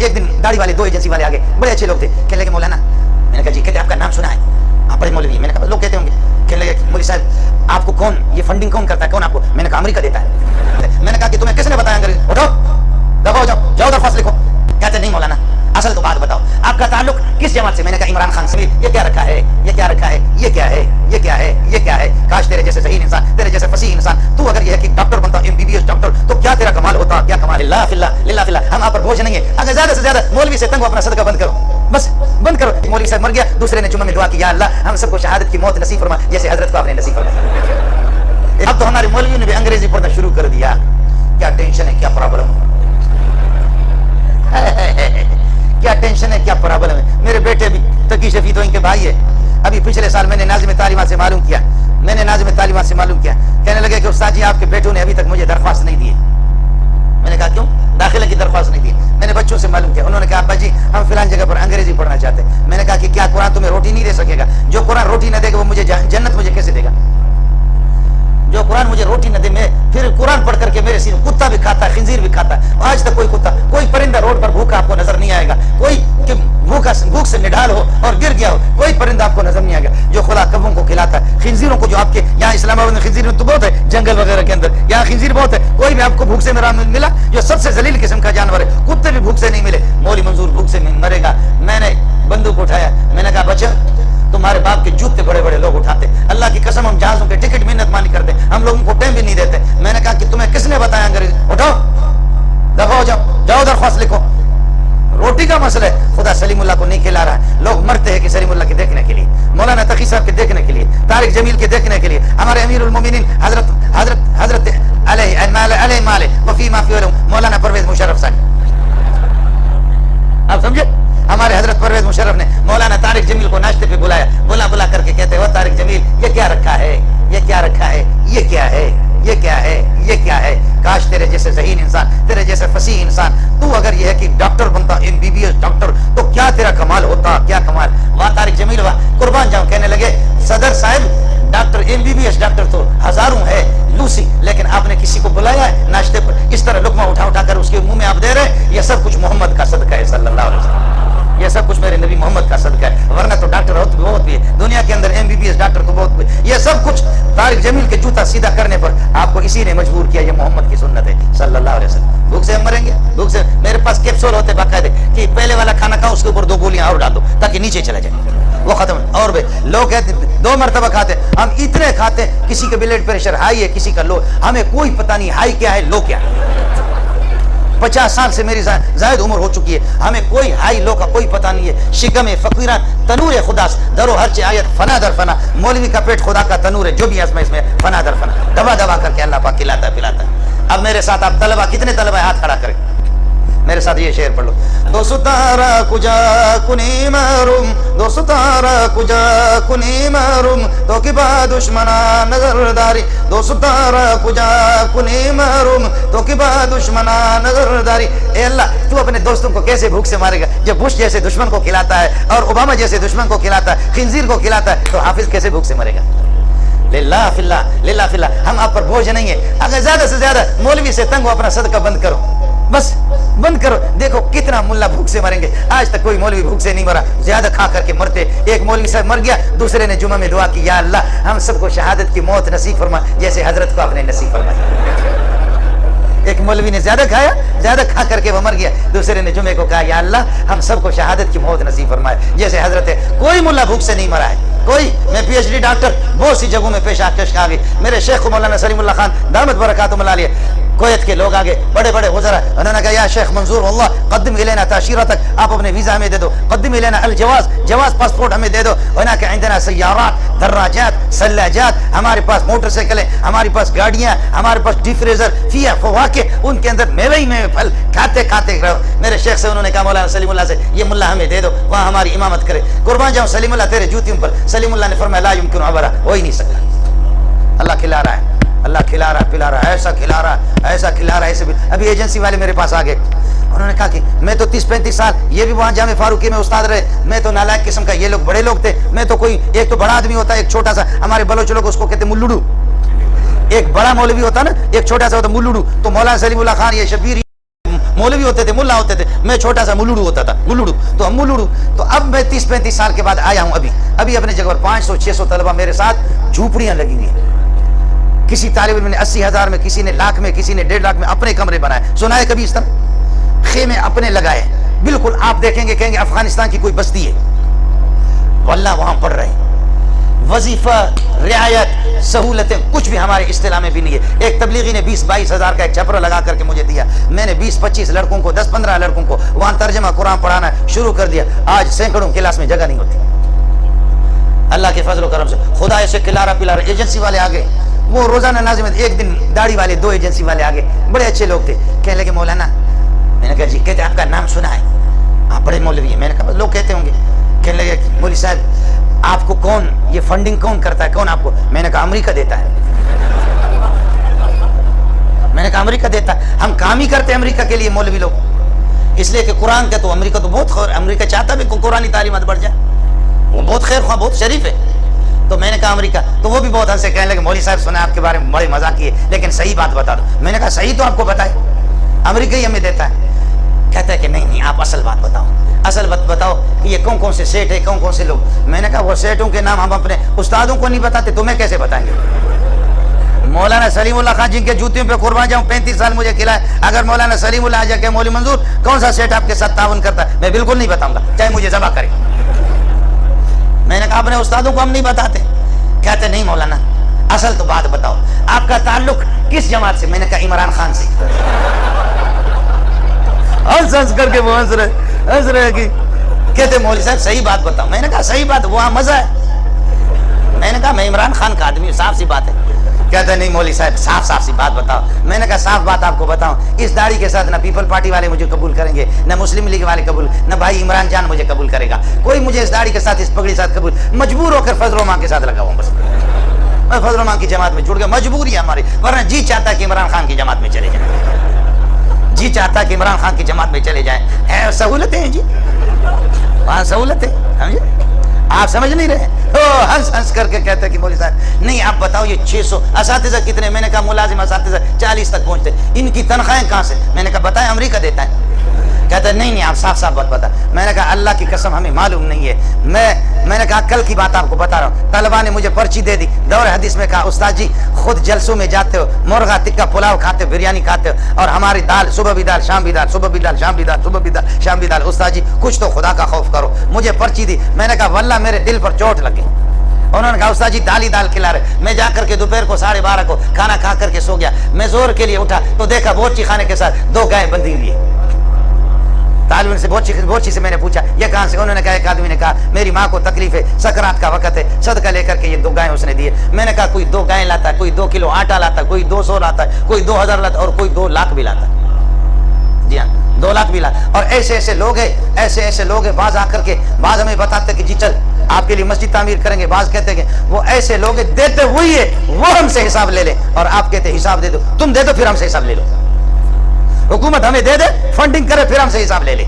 एक दिन दाढ़ी वाले 2 एजेंसी वाले आ गए, बड़े अच्छे लोग थे। कहने लगे मौलाना, मैंने कहा जी, कहते आपका नाम सुना है, आप बड़े मौलवी। मैंने कहा लोग कहते होंगे। कहने लगे मौलवी साहब आपको कौन ये फंडिंग कौन करता है, कौन आपको? मैंने कहा अमेरिका देता है। मैंने कहा कि तुम्हें किसने बताया? अंग्रेज। उठो दबाओ, जाओ जाओ दरख्वास्त लिखो। कहते नहीं मौलाना, असल तो बात बताओ, आपका ताल्लुक किस जमात से? मैंने कहा इमरान खान से। ये क्या रखा है, ये क्या रखा है, ये क्या है, ये क्या है, ये क्या है? काश तेरे जैसे सही इंसान, तेरे जैसे फसीह इंसान, तू अगर ये है कि डॉक्टर बनता, MBBS डॉक्टर, तो क्या तेरा कमाल होता, क्या कमाल। लिल्लाह फिल्लाह लिल्लाह फिल्लाह, हम आप पर बोझ नहीं है। अगर ज्यादा से ज्यादा मौलवी से तंग हो, अपना सदका बंद करो, बस बंद करो। मौलवी साहब मर गया, दूसरे ने जुम्मे में दुआ की, या अल्लाह हम सबको शहादत की मौत नसीब फरमा, जैसे हजरत को आपने नसीब फरमा। अब तो हमारे मौलवी ने भी अंग्रेजी पढ़ना शुरू कर दिया। क्या टेंशन है, क्या प्रॉब्लम क्या टेंशन है, क्या प्रॉब्लम है। मेरे बेटे भी तकी शफी तो इनके भाई है। अभी पिछले साल मैंने नाज़िम तालीमात से मालूम किया, कहने लगे कि उस्ताद जी आपके बेटों ने अभी तक मुझे दरख्वास्त नहीं दी। मैंने कहा क्यों? दाखिले की दरख्वास्त नहीं दी। मैंने बच्चों से मालूम किया, उन्होंने कहा अब्बा जी हम फिलहाल जगह पर अंग्रेजी पढ़ना चाहते हैं। मैंने कहा कि क्या कुरान तुम्हें रोटी नहीं दे सकेगा? जो कुरान रोटी न देगा वो मुझे जन्नत मुझे कैसे देगा? जो कुरान मुझे रोटी न दे, मैं फिर कुरान पढ़ करके मेरे सिर कुत्ता भी खाता है, खिंजीर भी खाता है। आज तक कोई कुत्ता, कोई परिंदा रोड पर भूखा आपको नजर नहीं आएगा। कोई भूख से निढाल हो और गिर गया हो, कोई परिंदा आपको नजर नहीं आएगा। जो खुदा कब्बों को खिलाता है, खिंजीरों को, जो आपके यहाँ इस्लामाबाद में खिंजीर तो बहुत है, जंगल वगैरह के अंदर यहाँ खिंजीर बहुत है। कोई भी आपको भूख से मिला, जो सबसे जलील किस्म का जानवर है, कुत्ते भी भूख से नहीं मिले। मौली मंजूर भूख से मरेगा। मैंने बंदूक उठाया, मैंने कहा बच्चा तुम्हारे बाप के जूते बड़े बड़े लोग उठाते, अल्लाह की कसम हम जहाजों के टिकट मिन्नत मानी करते, हम लोगों को टाइम भी नहीं देते। मैंने कहा कि तुम्हें किसने बताया अंग्रेजी? उठो दबाओ, जाओ जाओ दरख्वास्त लिखो। रोटी का मसला है, खुदा सलीमुल्लाह को नहीं खिला रहा है। लोग मरते हैं कि सलीमुल्लाह के देखने के लिए, मौलाना तकी साहब के देखने के लिए, तारिक जमील के देखने के लिए, हमारे अमीरुल मोमिनीन हजरत मौलाना परवेज मुशर्रफ साहब, आप समझे? हमारे हजरत परवेज मुशर्रफ ने मौलाना तारिक जमील को नाश्ते पे बुलाया, बुला करके कहते हो तारिक जमील ये क्या रखा है, ये क्या रखा है, ये क्या है, ये क्या है, ये क्या है? काश तेरे जैसे ज़हीन इंसान, तेरे जैसे फसीह इंसान, तू अगर ये है कि डॉक्टर बनता, MBBS डॉक्टर, तो क्या तेरा कमाल होता, क्या कमाल। वाह तारिक जमील वाह, कुर्बान जाऊं। कहने लगे सदर साहब डॉक्टर MBBS डॉक्टर तो हजारों है लूसी, लेकिन आपने किसी को बुलाया है नाश्ते पर? इस तरह लुकमा उठा कर उसके मुंह में आप दे रहे, ये सब कुछ मोहम्मद का सदका है सल्लल्लाहु अलैहि वसल्लम, ये सब कुछ मेरे नबी मोहम्मद का सदका है। वरना तो डॉक्टर बहुत भी है दुनिया के अंदर, MBBS डॉक्टर तो बहुत भी। ये सब कुछ तारिक जमील के जूता सीधा करने पर आपको इसी ने मजबूर किया। ये मोहम्मद की सुन्नत है सल्लल्लाहु अलैहि वसल्लम। भूख से हम मरेंगे, भूख से। मेरे पास कैप्सूल होते बाकायदे कि पहले वाला खाना खाओ, उसके ऊपर 2 गोलियां और डाल दो ताकि नीचे चला जाए, वो खत्म। और भी लोग कहते 2 मरतबा खाते, हम इतने खाते, किसी का ब्लड प्रेशर हाई है, किसी का लो, हमें कोई पता नहीं हाई क्या है लो क्या है। 50 साल से मेरी जायद उम्र हो चुकी है, हमें कोई हाई लो का कोई पता नहीं है। शिकम फकीरान तनूर खुदास दरो हर आयत फना दर फना, मौलवी का पेट खुदा का तनूर है, जो भी इसमें फना दर फना, दबा दबा करके अल्लाह पाक खिलाता है पिलाता है। अब मेरे साथ आप तलबा, कितने तलबा हाथ खड़ा करें, मेरे साथ ये शेर पढ़ लो। दो सुतारा कुजा कुनी मारूम, दो सुतारा कुजा कुनी मारूम, तो कि बा दुश्मना नजरदारी, दो सुतारा कुजा कुनी मारूम, तो कि बा दुश्मना नजरदारी। ए अल्लाह तू अपने दोस्तों को कैसे भूख से मारेगा? जब बुश जैसे दुश्मन को खिलाता है और ओबामा जैसे दुश्मन को खिलाता है, खिंजीर को खिलाता है, तो हाफिज कैसे भूख से मरेगा? लिल्लाह फिल्लाह लिल्लाह फिल्लाह, हम आप पर बोझ नहीं है। अगर ज्यादा से ज्यादा मौलवी से तंग हो, अपना सदका बंद करो, बस बंद करो। देखो कितना मुल्ला भूख से मरेंगे, आज तक कोई मौलवी भूख से नहीं मरा, ज्यादा खा करके मरते। एक मौलवी साहब मर गया, दूसरे ने जुम्मे में दुआ की, या अल्लाह हम सबको शहादत की मौत नसीब फरमा, जैसे हजरत को आपने नसीब फरमाया। एक मौलवी ने ज्यादा खाया, ज्यादा खा करके वो मर गया, दूसरे ने जुम्मे को कहा या अल्लाह हम सबको शहादत की मौत नसीब फरमाए, जैसे हजरत है। कोई मुल्ला भूख से नहीं मरा है, कोई। मैं PhD डॉक्टर बहुत सी जगहों में पेश आ गई। मेरे शेख मौलाना सलीमुल्लाह खान दामत बरकातुहुम अलिया, कुवैत के लोग आगे, बड़े बड़े गुज़रा, उन्होंने कहा या शेख मंजूर अल्लाह कद्दिम इलैना ताशीरतक, आप अपने वीज़ा हमें दे दो, कद्दिम इलैना अल जवाज़, जवाज़ पासपोर्ट हमें दे दो। उन्होंने कहा इंदना सय्यारात दर्राजात सल्लाजात, हमारे पास मोटरसाइकिलें, हमारे पास गाड़ियाँ, हमारे पास डिफ्रेजर फिया फवाके, उनके अंदर मेवे ही मेवे फल खाते खाते रहो। मेरे शेख से उन्होंने कहा मौलाना सलीमुल्लाह से ये मुल्ला हमें दे दो, वहाँ हमारी इमामत करे। कुर्बान जाऊँ सलीमुल्लाह तेरे जूतियों पर। सलीमुल्लाह ने फरमाया ला युमकिन अबरा, हो ही नहीं सकता। अल्लाह खिला रहा है, अल्लाह खिला रहा पिला रहा है, ऐसा खिला रहा है, ऐसा खिला रहा है, ऐसे भी। अभी एजेंसी वाले मेरे पास आ गए, उन्होंने कहा कि मैं तो 30-35 साल, ये भी वहाँ जामे फारूकी में उस्ताद रहे, मैं तो नालायक किस्म का, ये लोग बड़े लोग थे, मैं तो कोई, एक तो बड़ा आदमी होता है, एक छोटा सा, हमारे बलोच लोग उसको कहते मुल्लुडू, एक बड़ा मौलवी होता ना, एक छोटा सा होता मुल्लुडू। तो मौलाना सलीमुल्लाह खान ये शबीर मौलवी होते थे, मुल्ला होते थे, मैं छोटा सा मुलुड़ू होता था, मुलुड़ू। तो हम मुलुड़ू, तो अब मैं 30-35 साल के बाद आया हूँ अभी अपने जगह पर 500-600 तलबा मेरे साथ, झूपड़ियाँ लगी हुई हैं। किसी तालिब इल्म ने 80,000 में, किसी ने लाख में, किसी ने 1.5 लाख में अपने कमरे बनाए। सुना है कभी इस तरह? खेमे अपने लगाए, बिल्कुल आप देखेंगे कहेंगे अफगानिस्तान की कोई बस्ती है। वल्लाह वहां पढ़ रहे हैं। वजीफा, रियायत, सहूलतें कुछ भी हमारे इस्तिलाह में भी नहीं है। एक तबलीगी ने 20-22 हज़ार का एक छपरा लगा करके मुझे दिया, मैंने 20-25 लड़कों को, 10-15 लड़कों को वहां तर्जमा कुरान पढ़ाना शुरू कर दिया। आज सैकड़ों क्लास में जगह नहीं होती। अल्लाह के फजल करम से खुदा ऐसे खिलारा पिलारा। एजेंसी वाले आ गए, वो रोजाना नाज़िम में एक दिन दाढ़ी वाले 2 एजेंसी वाले आ गए, बड़े अच्छे लोग थे। कहने लगे मौलाना, मैंने कहा जी, कहते आपका नाम सुना है, आप बड़े मौलवी हैं। मैंने कहा लोग कहते होंगे। कहने लगे मौलवी साहब आपको कौन ये फंडिंग कौन करता है, कौन आपको? मैंने कहा अमेरिका देता है। मैंने कहा अमेरिका देता है, हम काम ही करते हैं अमेरिका के लिए मौलवी लोग, इसलिए कि कुरान का तो अमेरिका तो बहुत खैर, अमेरिका चाहता भी कुरानी तालीमात बढ़ जाए, वो बहुत खैर ख्वाह, बहुत शरीफ है। तो मैंने कहा अमेरिका, तो वो भी बहुत हंसे, कहने लगे मौलवी साहब सुना आपके बारे में बड़े मजाक किए, लेकिन सही बात बता दो। मैंने कहा सही तो आपको बताए, अमेरिका ही हमें देता है। कहता है कि नहीं आप असल बात बताओ, असल बात बताओ कि ये कौन कौन से सेठ है, कौन कौन से लोग। मैंने कहा वो सेठों के नाम हम अपने उस्तादों को नहीं बताते, तुम्हें कैसे बताएंगे? मौलाना सलीमुल्लाह खान जिनके जूतियों पे कुर्बान जाऊं, 35 साल मुझे खिलाए, अगर मौलाना सलीमुल्लाह आ जाके मौलवी मंजूर कौन सा सेठ आपके साथ ताउन करता है, मैं बिल्कुल नहीं बताऊंगा, चाहे मुझे जमा करे। मैंने कहा अपने उस्तादों को हम नहीं बताते। कहते नहीं मौलाना असल तो बात बताओ, आपका ताल्लुक किस जमात से? मैंने कहा इमरान खान से। हंस करके वो हंस रहे कि कहते मौलवी साहब सही बात बताओ। मैंने कहा सही बात, वहां मजा है। मैंने कहा मैं इमरान खान का आदमी हूँ, साफ सी बात है। कहते नहीं मौलवी साहब साफ सी बात बताओ। मैंने कहा साफ बात आपको बताऊं, इस दाढ़ी के साथ ना पीपल पार्टी वाले मुझे कबूल करेंगे, ना मुस्लिम लीग वाले कबूल, ना भाई इमरान जान मुझे कबूल करेगा, कोई मुझे इस दाढ़ी के साथ, इस पगड़ी के साथ कबूल, मजबूर होकर फजल मां के साथ लगा हुआ, बस मैं फजल मां की जमात में जुड़ गया, मजबूरी है हमारी, वरना जी चाहता कि इमरान खान की जमात में चले जाए, जी चाहता कि इमरान खान की जमात में चले जाएं। है सहूलतें हैं जी, वहाँ सहूलतें, समझे? आप समझ नहीं रहे। ओ हंस करके कहते कि मौलवी साहब नहीं आप बताओ ये 600 असातिज़ा कितने? मैंने कहा मुलाजिम असातिज़ा 40 तक पहुँचते, इनकी तनख्वाहें कहाँ से? मैंने कहा बताएं अमेरिका देता है। कहते नहीं आप साफ बात बता। मैंने कहा अल्लाह की कसम हमें मालूम नहीं है। मैंने कहा कल की बात आपको बता रहा हूँ, तलबा ने मुझे पर्ची दे दी, दौर हदीस में कहा उस्ताद जी खुद जलसों में जाते हो, मुर्गा टिक्का पुलाव खाते हो, बिरयानी खाते हो, और हमारी दाल सुबह भी दाल शाम भी दाल, सुबह भी दाल शाम भी दाल, सुबह भी दाल शाम भी दाल। उस्ताद जी कुछ तो खुदा का खौफ करो। मुझे पर्ची दी, मैंने कहा वल्लाह मेरे दिल पर चोट लगी। उन्होंने कहा उस्ताद जी दाल ही दाल खिला रहे। मैं जाकर के दोपहर को 12:30 को खाना खा करके सो गया। मैं जोर के लिए उठा तो देखा बोर्ची खाने के साथ 2 गाय बंधी हुई है। तालिब से बोर्ची से मैंने पूछा ये कहाँ से? उन्होंने कहा एक आदमी ने कहा मेरी माँ को तकलीफ है, सकरात का वक्त है, सदका लेकर के ये 2 गायें उसने दिए। मैंने कहा कोई 2 गायें लाता है, कोई 2 किलो आटा लाता है, कोई 200 लाता है, कोई 2000 लाता है, और कोई 2 लाख भी लाता है। जी हाँ 2 लाख भी लाता। और ऐसे ऐसे लोग हैं, ऐसे लोग हैं, बाज आकर के बाज हमें बताते कि जी चल आपके लिए मस्जिद तामीर करेंगे, बाज कहते हैं वो ऐसे लोग देते वही है, वो हमसे हिसाब ले ले, और आप कहते हिसाब दे दो, तुम दे दो फिर हमसे हिसाब ले लो। हुकूमत हमें दे दे, फंडिंग करे फिर हमसे हिसाब ले ले।